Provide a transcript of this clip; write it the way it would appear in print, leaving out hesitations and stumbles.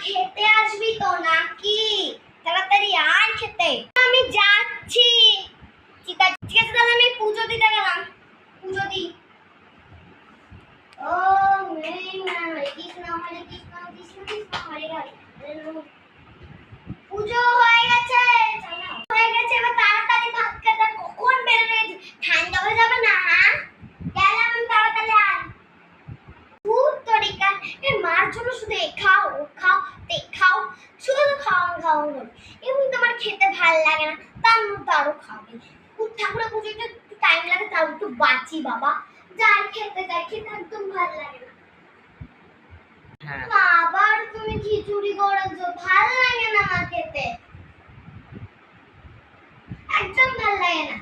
খেতে আসবি তো নাকি? তাড়াতাড়ি আয় খেতে। আমি যাচ্ছি। ঠিক আছে ঠিক আছে, তাহলে আমি পুজো দিতে গেলাম। পুজো দি। ও হরে কৃষ্ণ হরে কৃষ্ণ কৃষ্ণ কৃষ্ণ হরে হরে হরে রাম। পুজো হয়ে গেছে, হয়ে গেছে। এবার তাড়াতাড়ি ভাত খেতে। কখন বেরোবে? ঠান্ডা হয়ে যাবে না? হ্যাঁ, গেলাম আমি, তাড়াতাড়ি আয়। ভূত তরিকা, মার জন্য শুধু এ খাও ও খাও তে খাও, শুধু খাওয়ান খাওয়ান করে। এমনি তোমার খেতে ভাল লাগে না, তার মধ্যে আরো খাবে। ঠাকুরের পুজোতে একটু টাইম লাগে, তাও একটু বাঁচি বাবা। যাই খেতে যাই, খেতে একদম ভাল লাগে না। আবার তুমি খিচুড়ি করেছো, ভাল লাগে না মা খেতে, একদম ভাল লাগে না।